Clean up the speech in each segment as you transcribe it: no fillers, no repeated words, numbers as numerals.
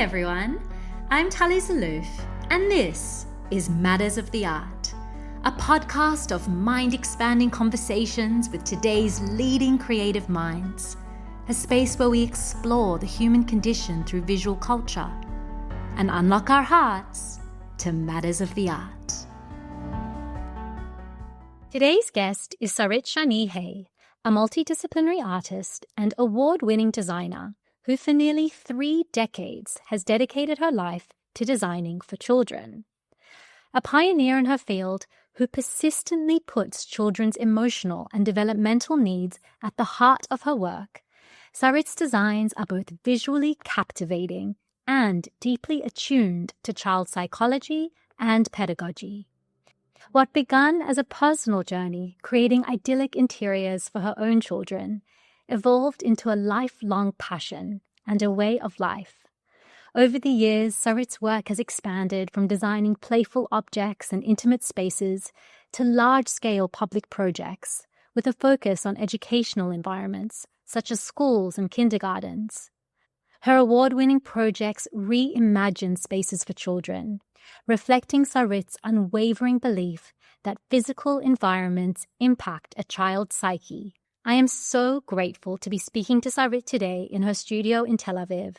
everyone, I'm Tali Zeloof, and this is Matters of the Art, a podcast of mind-expanding conversations with today's leading creative minds, a space where we explore the human condition through visual culture and unlock our hearts to matters of the art. Today's guest is SARIT SHANI HAY, a multidisciplinary artist and award-winning designer who for nearly 3 decades has dedicated her life to designing for children. A pioneer in her field who persistently puts children's emotional and developmental needs at the heart of her work, SARIT's designs are both visually captivating and deeply attuned to child psychology and pedagogy. What began as a personal journey creating idyllic interiors for her own children evolved into a lifelong passion and a way of life. Over the years, SARIT's work has expanded from designing playful objects and intimate spaces to large-scale public projects with a focus on educational environments such as schools and kindergartens. Her award-winning projects reimagine spaces for children, reflecting SARIT's unwavering belief that physical environments impact a child's psyche. I am so grateful to be speaking to SARIT today in her studio in Tel Aviv.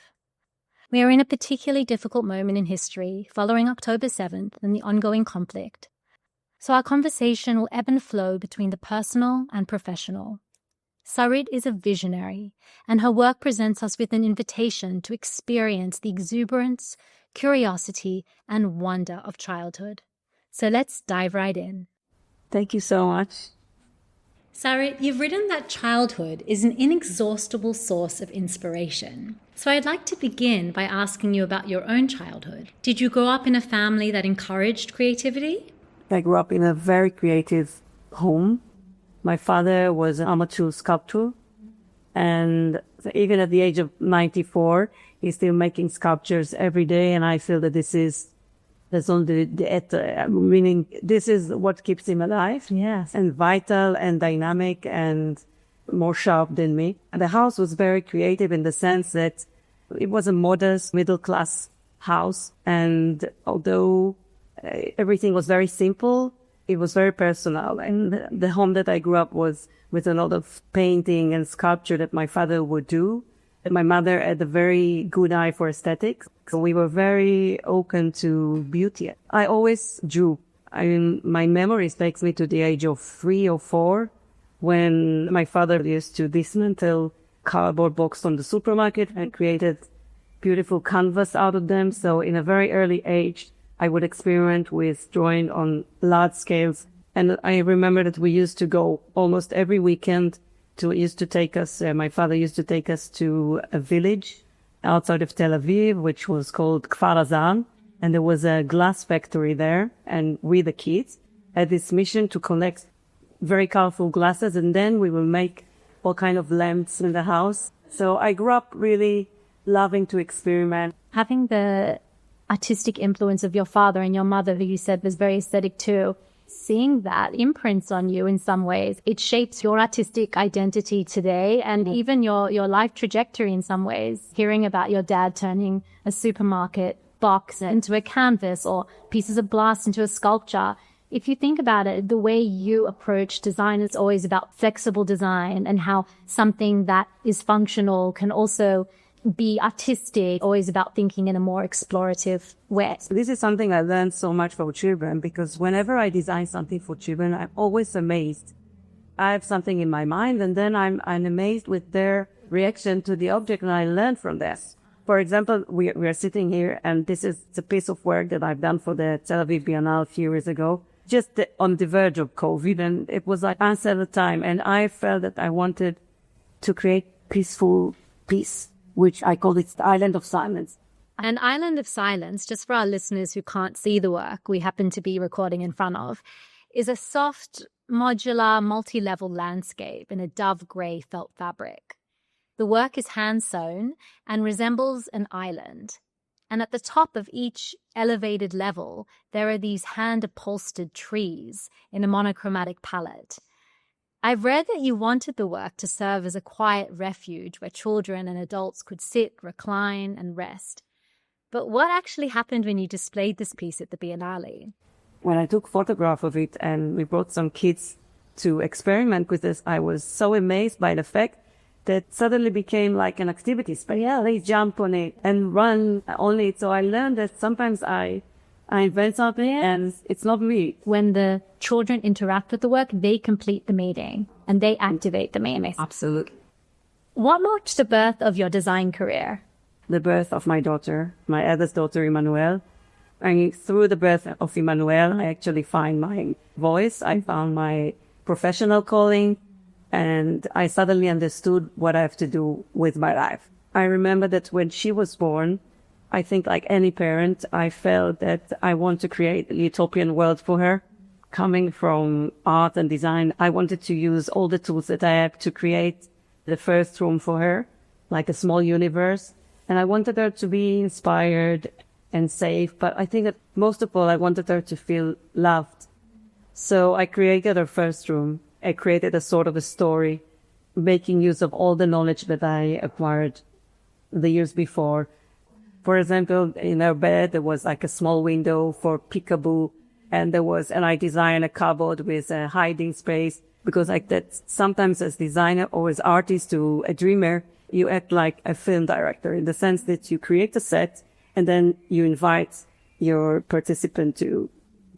We are in a particularly difficult moment in history following October 7th and the ongoing conflict. So our conversation will ebb and flow between the personal and professional. SARIT is a visionary, and her work presents us with an invitation to experience the exuberance, curiosity, and wonder of childhood. So let's dive right in. Thank you so much. SARIT, you've written that childhood is an inexhaustible source of inspiration. So I'd like to begin by asking you about your own childhood. Did you grow up in a family that encouraged creativity? I grew up in a very creative home. My father was an amateur sculptor, and even at the age of 94, he's still making sculptures every day, and I feel that that's only meaning this is what keeps him alive. Yes. And vital and dynamic and more sharp than me. And the house was very creative in the sense that it was a modest middle-class house. And although everything was very simple, it was very personal. And the home that I grew up was with a lot of painting and sculpture that my father would do. And my mother had a very good eye for aesthetics. So we were very open to beauty. I always drew. My memories takes me to the age of 3 or 4 when my father used to dismantle cardboard box on the supermarket and created beautiful canvas out of them. So in a very early age, I would experiment with drawing on large scales. And I remember that we used to go almost every weekend my father used to take us to a village outside of Tel Aviv, which was called Kfar Azan. And there was a glass factory there. And we, the kids, had this mission to collect very colorful glasses. And then we will make all kind of lamps in the house. So I grew up really loving to experiment. Having the artistic influence of your father and your mother, who you said was very aesthetic too, seeing that imprints on you in some ways. It shapes your artistic identity today and even your life trajectory in some ways. Hearing about your dad turning a supermarket box into a canvas or pieces of glass into a sculpture. If you think about it, the way you approach design is always about flexible design and how something that is functional can also be artistic, always about thinking in a more explorative way. This is something I learned so much for children because whenever I design something for children, I'm always amazed. I have something in my mind and then I'm amazed with their reaction to the object and I learn from this. For example, we are sitting here and this is a piece of work that I've done for the Tel Aviv Biennale a few years ago, just on the verge of COVID, and it was like unsettled time and I felt that I wanted to create peaceful peace, which I call it the Island of Silence. An Island of Silence, just for our listeners who can't see the work we happen to be recording in front of, is a soft, modular, multi-level landscape in a dove grey felt fabric. The work is hand-sewn and resembles an island. And at the top of each elevated level, there are these hand-upholstered trees in a monochromatic palette. I've read that you wanted the work to serve as a quiet refuge where children and adults could sit, recline, and rest. But what actually happened when you displayed this piece at the Biennale? When I took photograph of it and we brought some kids to experiment with this, I was so amazed by the fact that suddenly became like an activity space. Yeah, they jump on it and run on it. So I learned that sometimes I invent something and it's not me. When the children interact with the work, they complete the meeting and they activate the meaning. Absolutely. What marked the birth of your design career? The birth of my daughter, my eldest daughter, Emmanuel. And through the birth of Emmanuel, I actually find my voice. I found my professional calling, and I suddenly understood what I have to do with my life. I remember that when she was born, I think like any parent, I felt that I want to create a utopian world for her. Coming from art and design, I wanted to use all the tools that I have to create the first room for her, like a small universe. And I wanted her to be inspired and safe. But I think that most of all, I wanted her to feel loved. So I created her first room. I created a sort of a story, making use of all the knowledge that I acquired the years before. For example, in her bed, there was like a small window for peekaboo. And I designed a cupboard with a hiding space, because like that, sometimes as designer or as artist or a dreamer, you act like a film director in the sense that you create a set and then you invite your participant to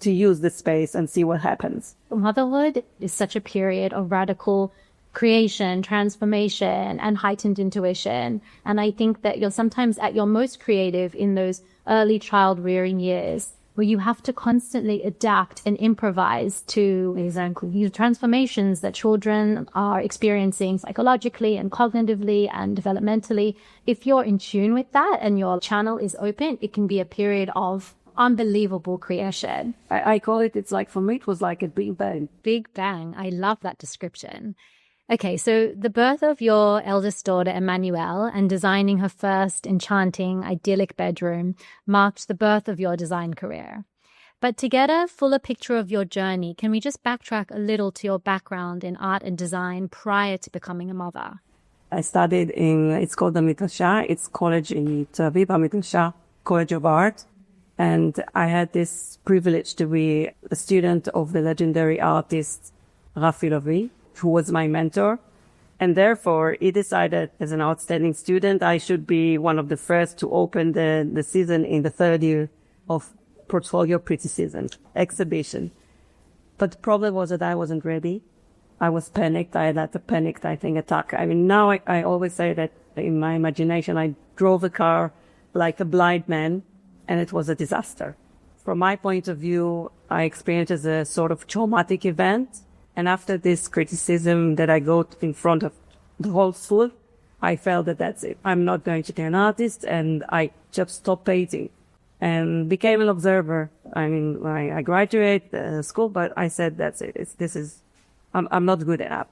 use the space and see what happens. Motherhood is such a period of radical creation, transformation, and heightened intuition. And I think that you're sometimes at your most creative in those early child rearing years, where you have to constantly adapt and improvise to exactly transformations that children are experiencing psychologically and cognitively and developmentally. If you're in tune with that and your channel is open, it can be a period of unbelievable creation. I call it, it's like, for me, it was like a big bang. Big bang. I love that description. Okay, so the birth of your eldest daughter, Emmanuel, and designing her first enchanting, idyllic bedroom marked the birth of your design career. But to get a fuller picture of your journey, can we just backtrack a little to your background in art and design prior to becoming a mother? I studied it's called the Midrasha. It's college in Tel Aviv, Midrasha, College of Art. And I had this privilege to be a student of the legendary artist Rafi Lavi, who was my mentor. And therefore, he decided as an outstanding student, I should be one of the first to open the season in the third year of portfolio pre-season exhibition. But the problem was that I wasn't ready. I was panicked. I had a panicked, I think, attack. I mean, now I always say that in my imagination, I drove a car like a blind man, and it was a disaster. From my point of view, I experienced it as a sort of traumatic event. And after this criticism that I got in front of the whole school, I felt that that's it. I'm not going to be an artist, and I just stopped painting and became an observer. I mean, I graduated school, but I said, that's it. I'm not good enough.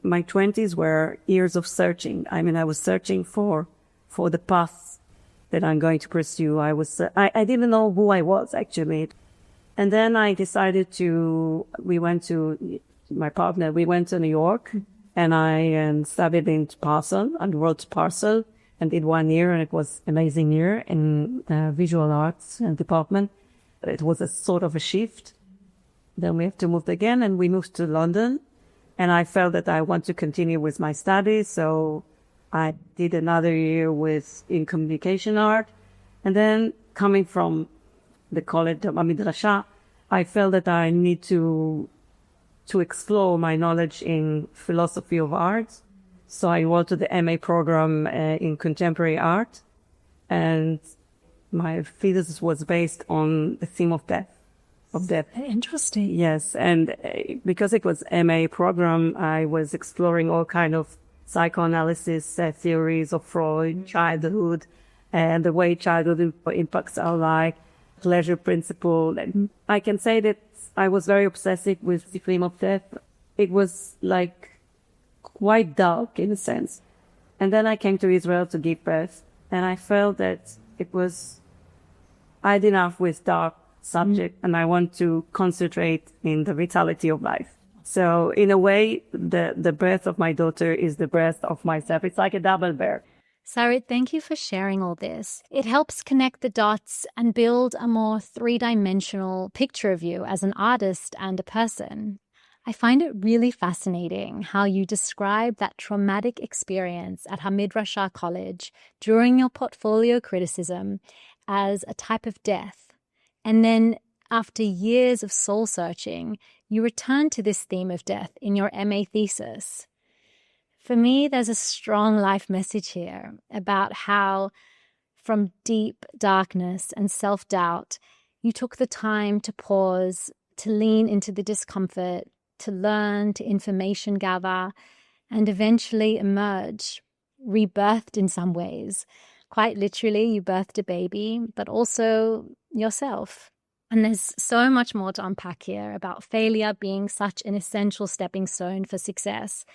My 20s were years of searching. I mean, I was searching for the path that I'm going to pursue. I didn't know who I was, actually. And then I decided we went to New York, and I studied in Parcel, and wrote Parcel, and did 1 year, and it was amazing year in visual arts department. It was a sort of a shift. Then we have to move again, and we moved to London, and I felt that I want to continue with my studies, so I did another year in communication art. And then coming from the college of Midrasha, I felt that I need to explore my knowledge in philosophy of art. So I went to the MA program in contemporary art, and my thesis was based on the theme of death. Interesting. Yes, and because it was MA program, I was exploring all kind of psychoanalysis theories of Freud, childhood, and the way childhood impacts our life, pleasure principle. And I can say that I was very obsessive with the theme of death. It was like quite dark in a sense. And then I came to Israel to give birth, and I felt that I had enough with dark subject, and I want to concentrate in the vitality of life. So in a way, the birth of my daughter is the birth of myself. It's like a double birth. Sarit, thank you for sharing all this. It helps connect the dots and build a more three-dimensional picture of you as an artist and a person. I find it really fascinating how you describe that traumatic experience at Hamid Rashid College during your portfolio criticism as a type of death. And then, after years of soul-searching, you return to this theme of death in your MA thesis. For me, there's a strong life message here about how, from deep darkness and self-doubt, you took the time to pause, to lean into the discomfort, to learn, to information gather, and eventually emerge, rebirthed in some ways. Quite literally, you birthed a baby, but also yourself. And there's so much more to unpack here about failure being such an essential stepping stone for success.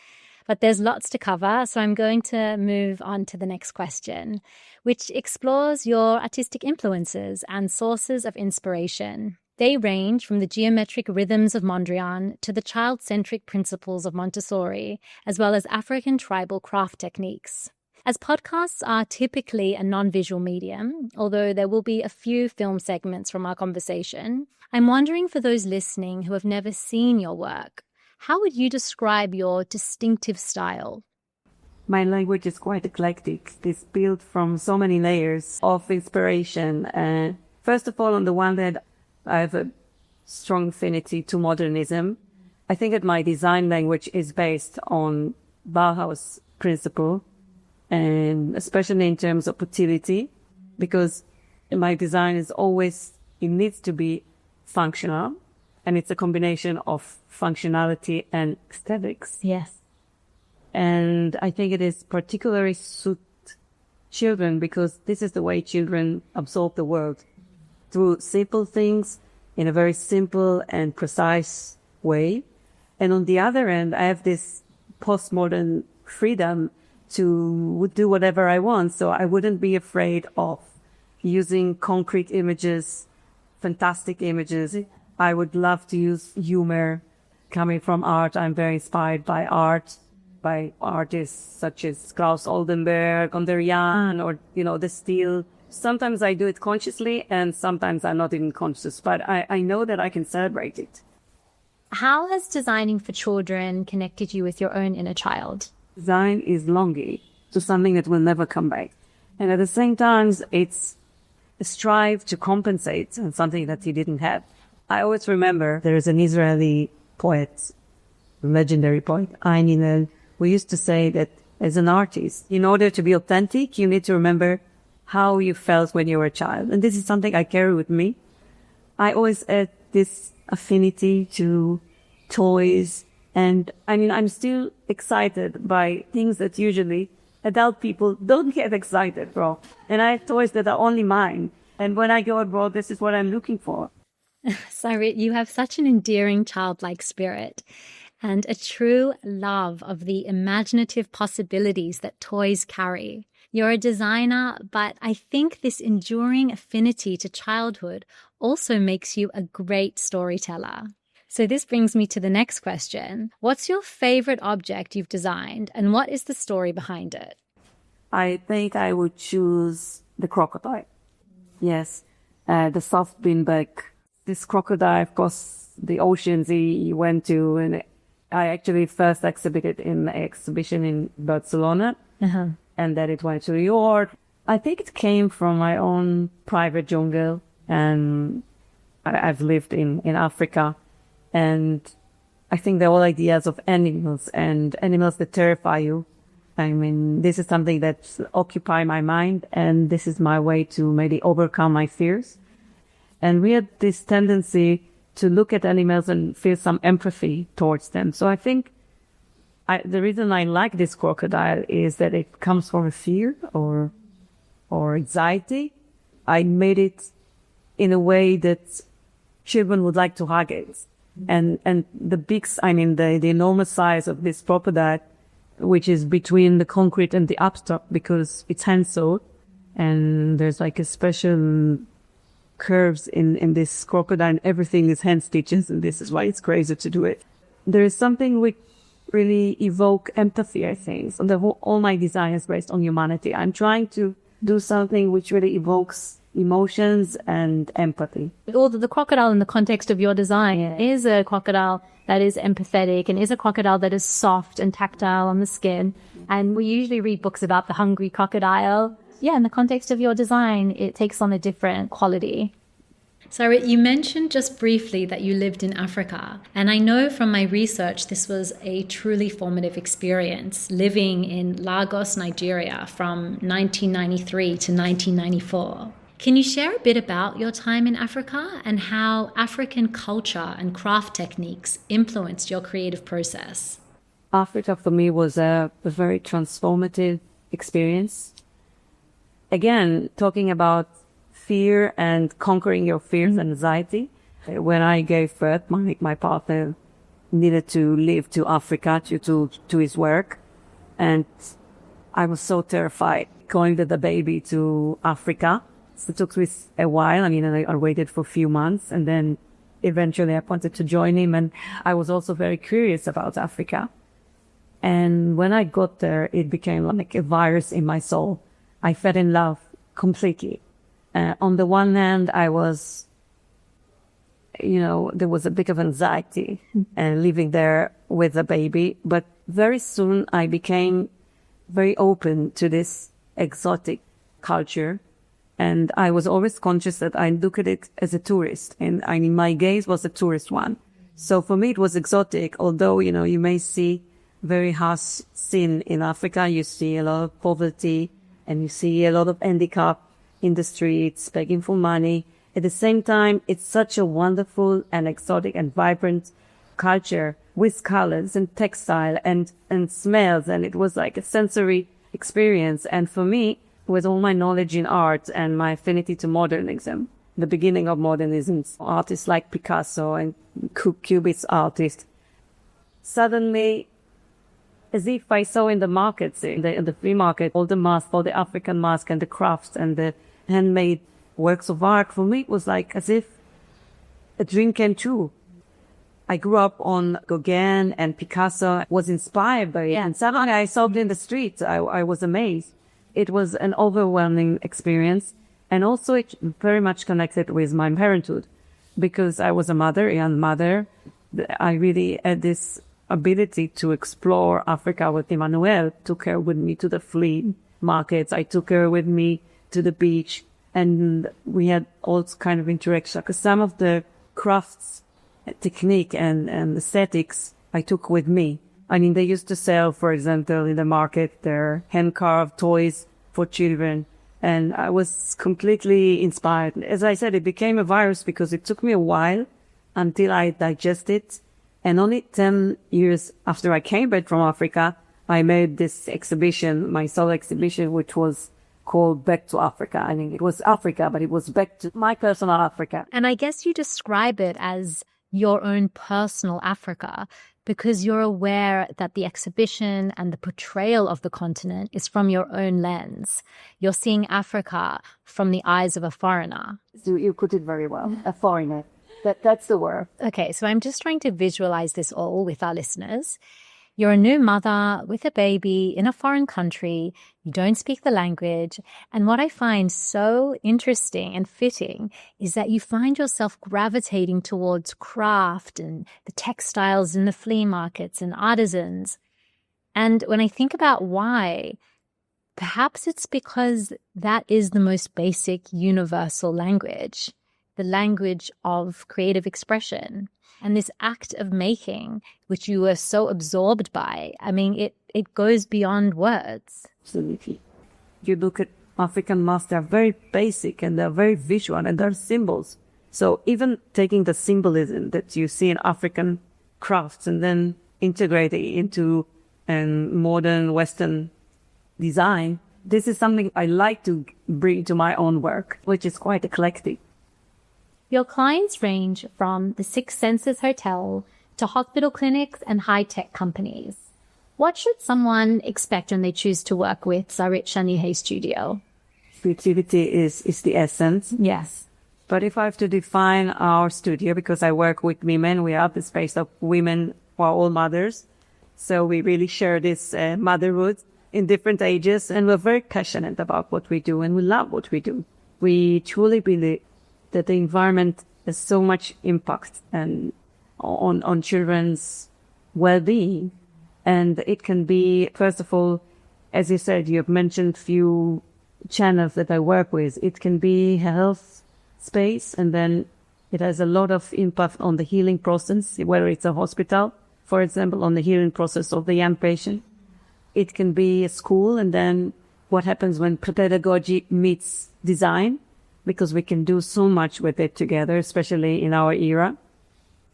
But there's lots to cover, so I'm going to move on to the next question, which explores your artistic influences and sources of inspiration. They range from the geometric rhythms of Mondrian to the child-centric principles of Montessori, as well as African tribal craft techniques. As podcasts are typically a non-visual medium, although there will be a few film segments from our conversation, I'm wondering for those listening who have never seen your work, how would you describe your distinctive style? My language is quite eclectic. It's built from so many layers of inspiration. And first of all, on the one hand, I have a strong affinity to modernism. I think that my design language is based on Bauhaus principle, and especially in terms of utility, because my design is always, it needs to be functional, and it's a combination of functionality and aesthetics. Yes. And I think it is particularly suit children because this is the way children absorb the world, through simple things in a very simple and precise way. And on the other end, I have this postmodern freedom to do whatever I want. So I wouldn't be afraid of using concrete images, fantastic images. I would love to use humor. Coming from art, I'm very inspired by art, by artists such as Klaus Oldenburg, Mondrian, or, the steel. Sometimes I do it consciously and sometimes I'm not even conscious, but I know that I can celebrate it. How has designing for children connected you with your own inner child? Design is longing to something that will never come back. And at the same time, it's a strive to compensate on something that you didn't have. I always remember there is an Israeli poet, legendary poet, Hillel, who used to say that as an artist, in order to be authentic, you need to remember how you felt when you were a child. And this is something I carry with me. I always had this affinity to toys. And I'm still excited by things that usually adult people don't get excited from. And I have toys that are only mine. And when I go abroad, this is what I'm looking for. Sarit, you have such an endearing childlike spirit and a true love of the imaginative possibilities that toys carry. You're a designer, but I think this enduring affinity to childhood also makes you a great storyteller. So this brings me to the next question. What's your favorite object you've designed and what is the story behind it? I think I would choose the crocodile. Yes, the soft beanbag. This crocodile, of course, the oceans he went to, and I actually first exhibited in an exhibition in Barcelona. And then it went to New York. I think it came from my own private jungle, and I've lived in Africa. And I think the whole ideas of animals and animals that terrify you, this is something that occupies my mind, and this is my way to maybe overcome my fears. And we had this tendency to look at animals and feel some empathy towards them. So I think the reason I like this crocodile is that it comes from a fear or anxiety. I made it in a way that children would like to hug it. And the enormous size of this crocodile, which is between the concrete and the abstract because it's hand sewed. And there's like a special curves in this crocodile, and everything is hand stitches. And this is why it's crazy to do it. There is something which really evoke empathy, I think. So all my design is based on humanity. I'm trying to do something which really evokes emotions and empathy. Although the crocodile in the context of your design is a crocodile that is empathetic and is a crocodile that is soft and tactile on the skin. And we usually read books about the hungry crocodile. Yeah, in the context of your design, it takes on a different quality. Sarit, you mentioned just briefly that you lived in Africa. And I know from my research, this was a truly formative experience, living in Lagos, Nigeria from 1993 to 1994. Can you share a bit about your time in Africa and how African culture and craft techniques influenced your creative process? Africa for me was a very transformative experience. Again, talking about fear and conquering your fears and anxiety. When I gave birth, my partner needed to leave to Africa to his work. And I was so terrified going with the baby to Africa. So it took me a while. I mean, I waited for a few months, and then eventually I wanted to join him. And I was also very curious about Africa. And when I got there, it became like a virus in my soul. I fell in love completely. On the one hand, I was, there was a bit of anxiety living there with a baby. But very soon I became very open to this exotic culture. And I was always conscious that I look at it as a tourist. And I mean, my gaze was a tourist one. So for me, it was exotic, although, you may see very harsh scene in Africa. You see a lot of poverty and you see a lot of handicap in the streets, begging for money. At the same time, it's such a wonderful and exotic and vibrant culture with colors and textile and smells. And it was like a sensory experience. And for me, with all my knowledge in art and my affinity to modernism, the beginning of modernism, artists like Picasso and Cubist artists, suddenly, as if I saw in the markets, in the free market, all the masks, all the African masks and the crafts and the handmade works of art, for me it was like as if a dream came true. I grew up on Gauguin and Picasso, was inspired by it. And suddenly I saw it in the streets. I was amazed. It was an overwhelming experience. And also it very much connected with my parenthood, because I was a young mother. I really had this ability to explore Africa with Emmanuel. Took her with me to the flea markets. I took her with me to the beach, and we had all kind of interaction. Because some of the crafts, technique and aesthetics I took with me. I mean, they used to sell, for example, in the market, their hand-carved toys for children. And I was completely inspired. As I said, it became a virus because it took me a while until I digested it. And only 10 years after I came back from Africa, I made this exhibition, my solo exhibition, which was called Back to Africa. I mean, it was Africa, but it was back to my personal Africa. And I guess you describe it as your own personal Africa, because you're aware that the exhibition and the portrayal of the continent is from your own lens. You're seeing Africa from the eyes of a foreigner. So you put it very well, a foreigner. That's the word. Okay, so I'm just trying to visualize this all with our listeners. You're a new mother with a baby in a foreign country. You don't speak the language. And what I find so interesting and fitting is that you find yourself gravitating towards craft and the textiles in the flea markets and artisans. And when I think about why, perhaps it's because that is the most basic universal language, the language of creative expression. And this act of making, which you were so absorbed by, I mean, it goes beyond words. Absolutely. You look at African masks, they're very basic and they're very visual and they're symbols. So even taking the symbolism that you see in African crafts and then integrating it into modern Western design, this is something I like to bring to my own work, which is quite eclectic. Your clients range from the Six Senses Hotel to hospital clinics and high-tech companies. What should someone expect when they choose to work with SARIT SHANI HAY Studio? Creativity is the essence. Yes. But if I have to define our studio, because I work with women, we have the space of women who are all mothers. So we really share this motherhood in different ages, and we're very passionate about what we do, and we love what we do. We truly believe that the environment has so much impact and on children's well-being. And it can be, first of all, as you said, you have mentioned few channels that I work with. It can be health space, and then it has a lot of impact on the healing process, whether it's a hospital, for example, on the healing process of the young patient. It can be a school, and then what happens when pedagogy meets design, because we can do so much with it together, especially in our era.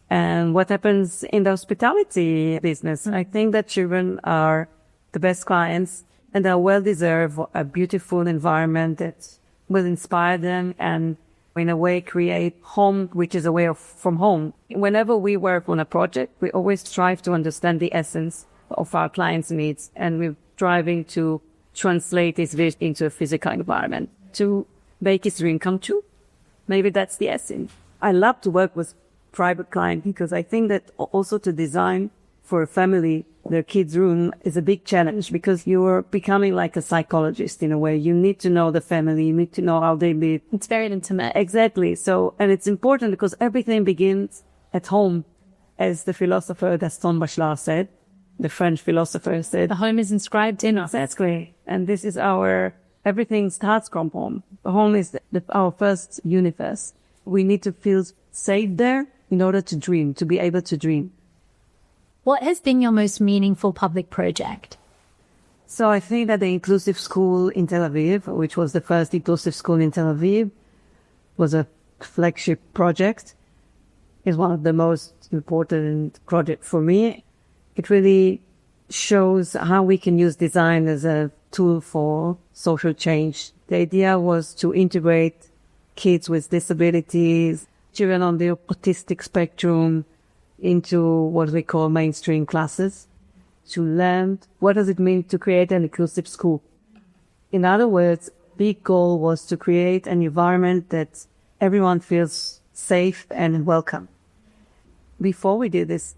And what happens in the hospitality business. I think that children are the best clients, and they well deserve a beautiful environment that will inspire them and in a way create home, which is away from home. Whenever we work on a project, we always strive to understand the essence of our clients' needs, and we're striving to translate this vision into a physical environment to make his dream come true. Maybe that's the essence. I love to work with private clients because I think that also to design for a family their kids' room is a big challenge, because you are becoming like a psychologist in a way. You need to know the family, you need to know how they live. It's very intimate. Exactly. So, and it's important because everything begins at home, as the philosopher Gaston Bachelard said. The French philosopher said, the home is inscribed in us. Exactly. And this is everything starts from home. The home is our first universe. We need to feel safe there in order to dream, to be able to dream. What has been your most meaningful public project? So I think that the inclusive school in Tel Aviv, which was the first inclusive school in Tel Aviv, was a flagship project. It's one of the most important projects for me. It really shows how we can use design as a tool for social change. The idea was to integrate kids with disabilities, children on the autistic spectrum, into what we call mainstream classes, to learn what does it mean to create an inclusive school. In other words, big goal was to create an environment that everyone feels safe and welcome. Before we did this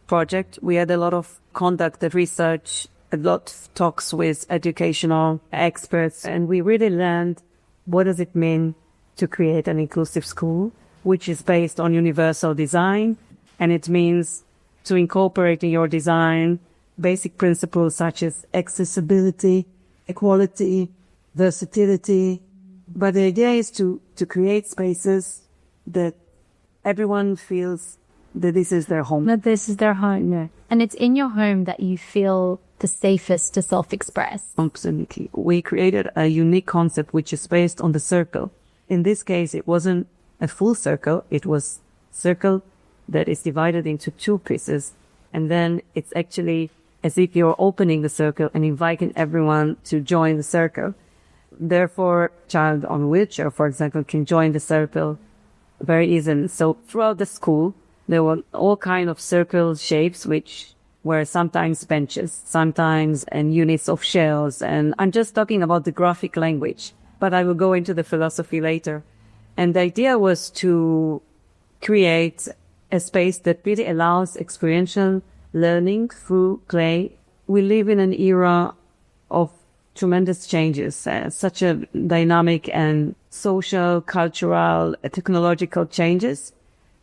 project, we had a lot of conducted research, a lot of talks with educational experts, and we really learned what does it mean to create an inclusive school, which is based on universal design. And it means to incorporate in your design basic principles such as accessibility, equality, versatility. But the idea is to create spaces that everyone feels that this is their home. That this is their home, yeah. And it's in your home that you feel the safest to self-express. Absolutely. We created a unique concept which is based on the circle. In this case, it wasn't a full circle. It was circle that is divided into two pieces. And then it's actually as if you're opening the circle and inviting everyone to join the circle. Therefore, a child on a wheelchair, for example, can join the circle very easily. So throughout the school, there were all kinds of circle shapes, which were sometimes benches, sometimes and units of shells. And I'm just talking about the graphic language, but I will go into the philosophy later. And the idea was to create a space that really allows experiential learning through play. We live in an era of tremendous changes, such a dynamic and social, cultural, technological changes,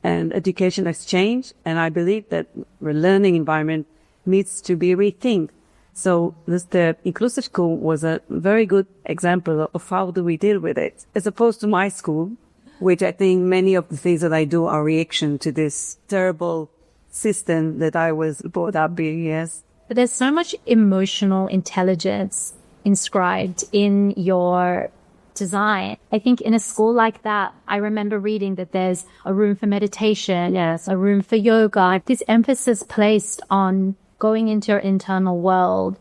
and education has changed. And I believe that the learning environment needs to be rethink. So the inclusive school was a very good example of how do we deal with it, as opposed to my school, which I think many of the things that I do are reaction to this terrible system that I was brought up in, yes. But there's so much emotional intelligence inscribed in your design. I think in a school like that, I remember reading that there's a room for meditation, yes, a room for yoga. This emphasis placed on going into your internal world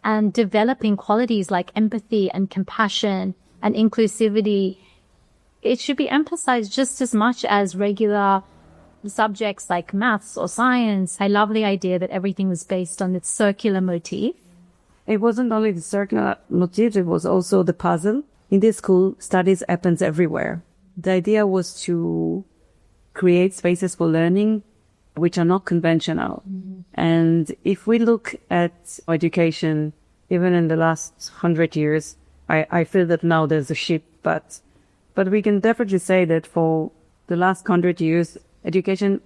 and developing qualities like empathy and compassion and inclusivity. It should be emphasized just as much as regular subjects like maths or science. I love the idea that everything was based on its circular motif. It wasn't only the circular motif, it was also the puzzle. In this school, studies happens everywhere. The idea was to create spaces for learning which are not conventional. And if we look at education, even in the last 100 years, I feel that now there's a shift, but we can definitely say that for the last 100 years, education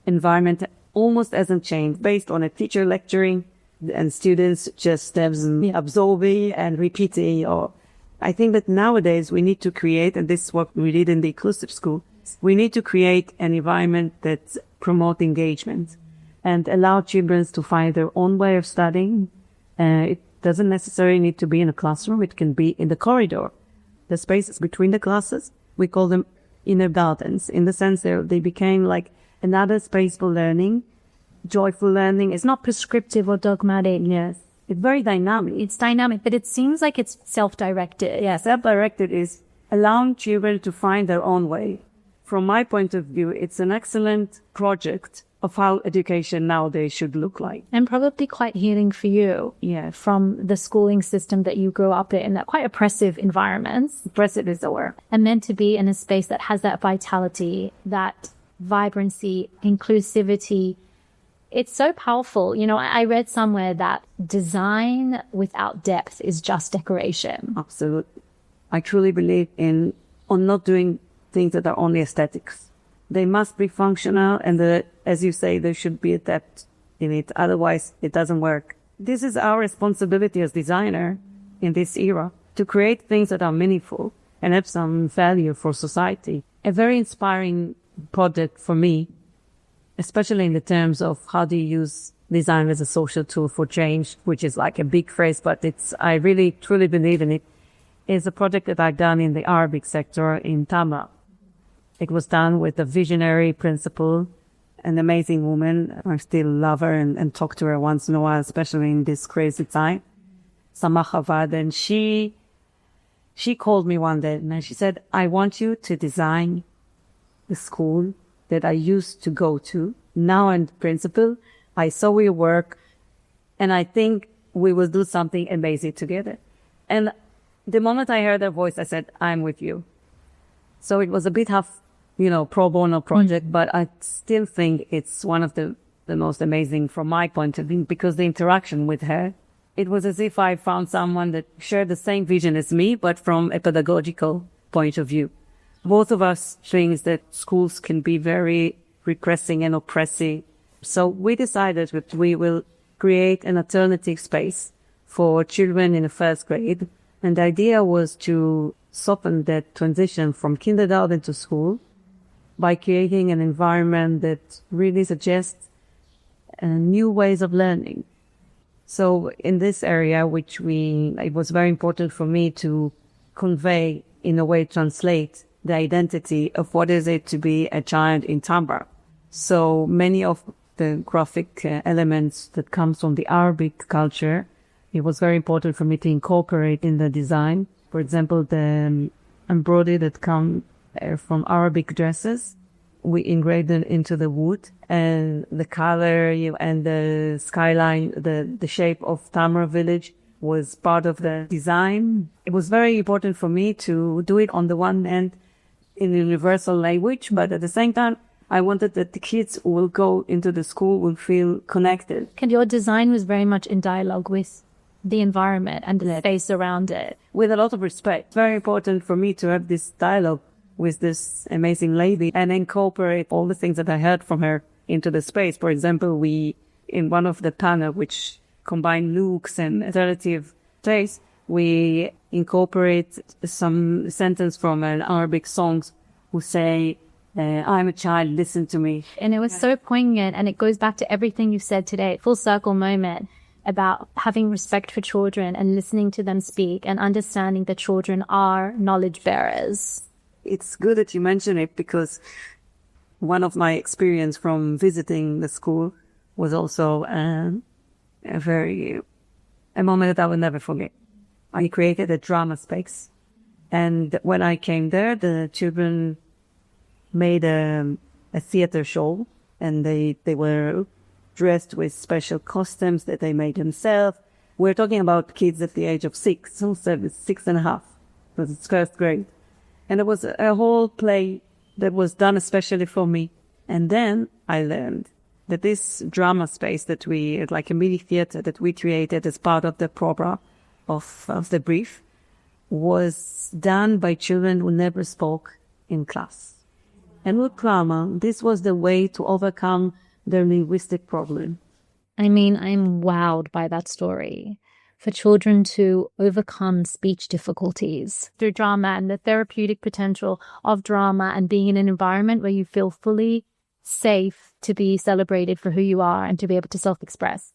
environment almost hasn't changed, based on a teacher lecturing and students just absorbing and repeating. Or I think that nowadays we need to create, and this is what we did in the inclusive school, we need to create an environment that promotes engagement and allow children to find their own way of studying. It doesn't necessarily need to be in a classroom. It can be in the corridor, the spaces between the classes. We call them inner gardens, in the sense that they became like another space for learning, joyful learning. It's not prescriptive or dogmatic. Yes. It's very dynamic. It's dynamic, but it seems like it's self-directed. Yeah, self-directed is allowing children to find their own way. From my point of view, it's an excellent project of how education nowadays should look like. And probably quite healing for you. Yeah. From the schooling system that you grew up in, that quite oppressive environments. Oppressive is the word. And meant to be in a space that has that vitality, that vibrancy, inclusivity. It's so powerful. You know, I read somewhere that design without depth is just decoration. Absolutely. I truly believe on not doing things that are only aesthetics. They must be functional, and as you say, there should be a depth in it. Otherwise, it doesn't work. This is our responsibility as designer in this era, to create things that are meaningful and have some value for society. A very inspiring project for me, especially in the terms of how do you use design as a social tool for change, which is like a big phrase, but I really truly believe in it, is a project that I've done in the Arabic sector in Tama. It was done with a visionary principal, an amazing woman. I still love her and talk to her once in a while, especially in this crazy time. Sama Chavad. And she called me one day and she said, I want you to design the school that I used to go to. Now I'm the principal. I saw your work and I think we will do something amazing together. And the moment I heard her voice, I said, I'm with you. So it was a bit half, pro bono project, but I still think it's one of the most amazing from my point of view, because the interaction with her, it was as if I found someone that shared the same vision as me, but from a pedagogical point of view. Both of us think that schools can be very repressing and oppressive. So we decided that we will create an alternative space for children in the first grade. And the idea was to soften that transition from kindergarten to school by creating an environment that really suggests new ways of learning. So in this area, it was very important for me to convey, in a way, translate the identity of what is it to be a child in Tamra. So many of the graphic elements that comes from the Arabic culture, it was very important for me to incorporate in the design. For example, the embroidery that come from Arabic dresses, we engraved it into the wood, and the color and the skyline, the shape of Tamra village was part of the design. It was very important for me to do it on the one hand in universal language, but at the same time, I wanted that the kids who will go into the school will feel connected. And your design was very much in dialogue with the environment and the space around it. With a lot of respect. It's very important for me to have this dialogue with this amazing lady and incorporate all the things that I heard from her into the space. For example, in one of the panel, which combine looks and alternative taste, we incorporate some sentence from an Arabic songs who say, I'm a child, listen to me. And it was so poignant, and it goes back to everything you said today, full circle moment, about having respect for children and listening to them speak and understanding that children are knowledge bearers. It's good that you mention it, because one of my experience from visiting the school was also a moment that I will never forget. I created a drama space, and when I came there, the children made a theater show, and they were dressed with special costumes that they made themselves. We're talking about kids at the age of 6, so 6.5, because it's first grade. And it was a whole play that was done especially for me. And then I learned that this drama space that we, like a mini theater that we created as part of the program of the brief, was done by children who never spoke in class. And with drama, this was the way to overcome their linguistic problem. I mean, I'm wowed by that story. For children to overcome speech difficulties through drama and the therapeutic potential of drama and being in an environment where you feel fully safe to be celebrated for who you are and to be able to self-express.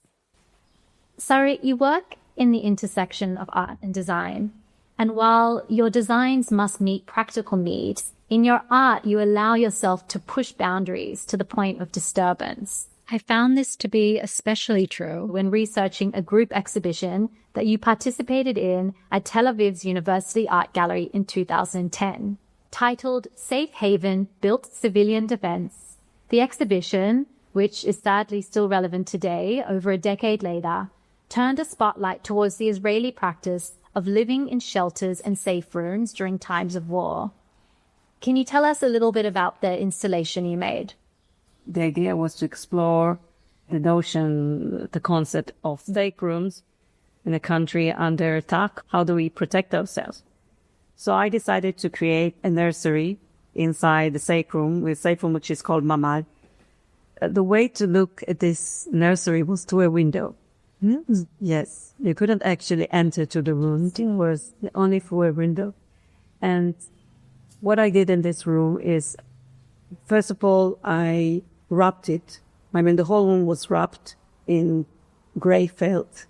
Sarit, you work in the intersection of art and design. And while your designs must meet practical needs, in your art, you allow yourself to push boundaries to the point of disturbance. I found this to be especially true when researching a group exhibition that you participated in at Tel Aviv's University Art Gallery in 2010. Titled Safe Haven Built Civilian Defense, the exhibition, which is sadly still relevant today, over a decade later, turned a spotlight towards the Israeli practice of living in shelters and safe rooms during times of war. Can you tell us a little bit about the installation you made? The idea was to explore the notion, the concept of safe rooms in a country under attack. How do we protect ourselves? So I decided to create a nursery inside the safe room, which is called Mamad. The way to look at this nursery was through a window. Yes, you couldn't actually enter to the room. It was only through a window. And what I did in this room is, first of all, I wrapped it. I mean, the whole room was wrapped in gray felt,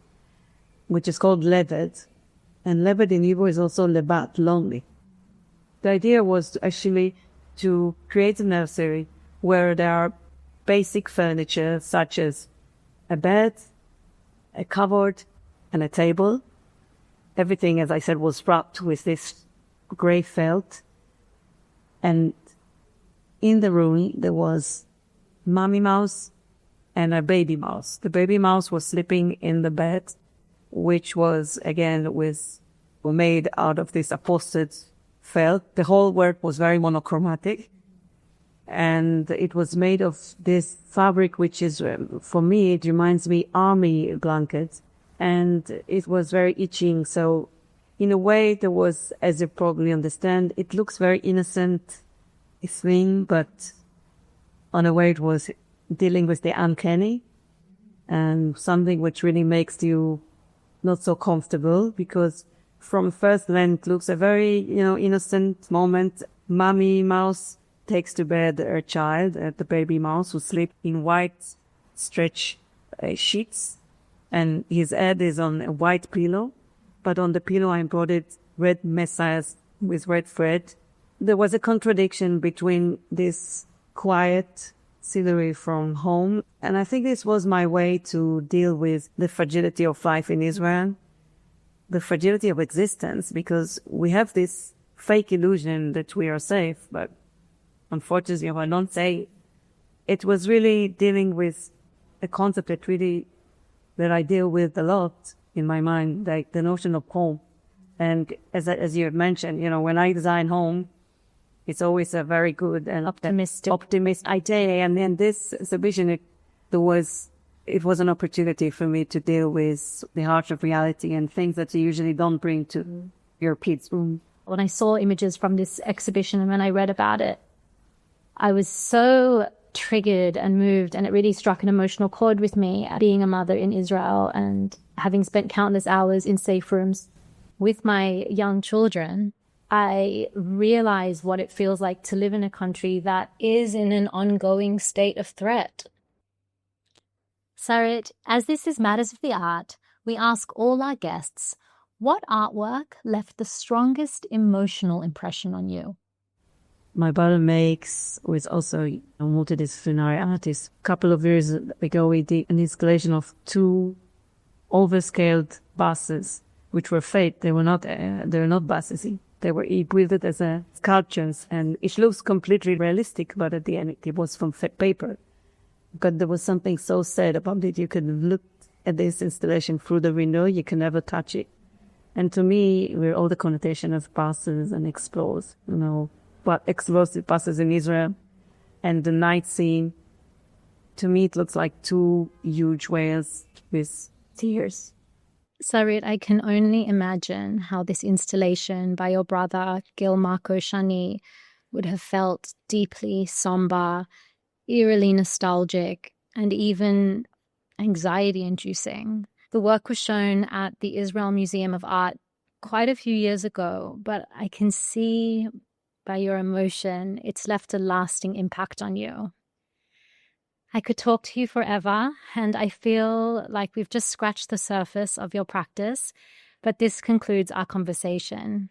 which is called leved. And leved in Hebrew is also lebat, lonely. The idea was actually to create a nursery where there are basic furniture such as a bed, a cupboard, and a table. Everything, as I said, was wrapped with this gray felt. And in the room, there was mommy mouse and a baby mouse. The baby mouse was sleeping in the bed, which was, again, made out of this upholstered felt. The whole work was very monochromatic. And it was made of this fabric, which is, for me, it reminds me army blankets. And it was very itching. So in a way, there was, as you probably understand, it looks very innocent thing, but on a way it was dealing with the uncanny and something which really makes you not so comfortable, because from first glance it looks a very, innocent moment. Mommy mouse takes to bed her child, the baby mouse, who sleeps in white stretch sheets, and his head is on a white pillow, but on the pillow I embroidered red messiahs with red thread. There was a contradiction between this quiet scenery from home, and I think this was my way to deal with the fragility of life in Israel, the fragility of existence, because we have this fake illusion that we are safe, but unfortunately we're not safe. It was really dealing with a concept that I deal with a lot in my mind, like the notion of home. And as you mentioned, when I design home, it's always a very good and optimist idea. And then this exhibition, it was an opportunity for me to deal with the harsh of reality and things that you usually don't bring to your kids' room. When I saw images from this exhibition and when I read about it, I was so triggered and moved, and it really struck an emotional chord with me, being a mother in Israel and having spent countless hours in safe rooms with my young children. I realize what it feels like to live in a country that is in an ongoing state of threat. Sarit, as this is Matters of the Art, we ask all our guests, what artwork left the strongest emotional impression on you? My brother was also a multidisciplinary artist. A couple of years ago, we did an installation of 2 overscaled buses, which were fake. They were not buses. They were built as sculptures, and it looks completely realistic, but at the end it was from fake paper. But there was something so sad about it. You could look at this installation through the window, you can never touch it. And to me, we're all the connotation of buses and explosive buses in Israel, and the night scene. To me, it looks like two huge whales with tears. Sarit, I can only imagine how this installation by your brother, Gil Marco Shani, would have felt deeply somber, eerily nostalgic, and even anxiety-inducing. The work was shown at the Israel Museum of Art quite a few years ago, but I can see by your emotion it's left a lasting impact on you. I could talk to you forever, and I feel like we've just scratched the surface of your practice, but this concludes our conversation.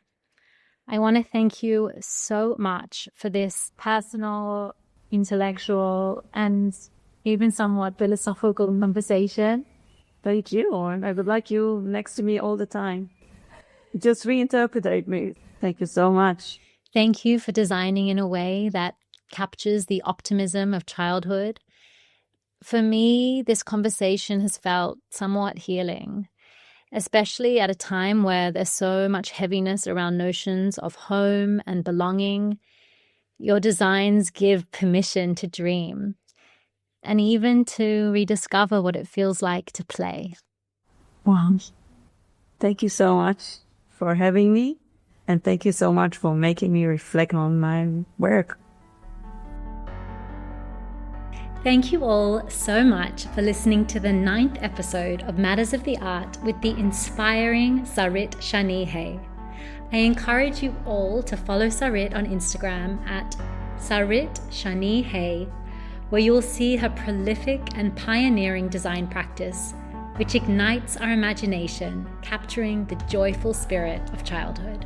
I want to thank you so much for this personal, intellectual, and even somewhat philosophical conversation. Thank you, and I would like you next to me all the time. Just reinterpret me. Thank you so much. Thank you for designing in a way that captures the optimism of childhood. For me, this conversation has felt somewhat healing, especially at a time where there's so much heaviness around notions of home and belonging. Your designs give permission to dream and even to rediscover what it feels like to play. Wow. Thank you so much for having me, and thank you so much for making me reflect on my work. Thank you all so much for listening to the 9th episode of Matters of the Art with the inspiring Sarit Shani Hay. I encourage you all to follow Sarit on Instagram at Sarit Shani Hay, where you will see her prolific and pioneering design practice, which ignites our imagination, capturing the joyful spirit of childhood.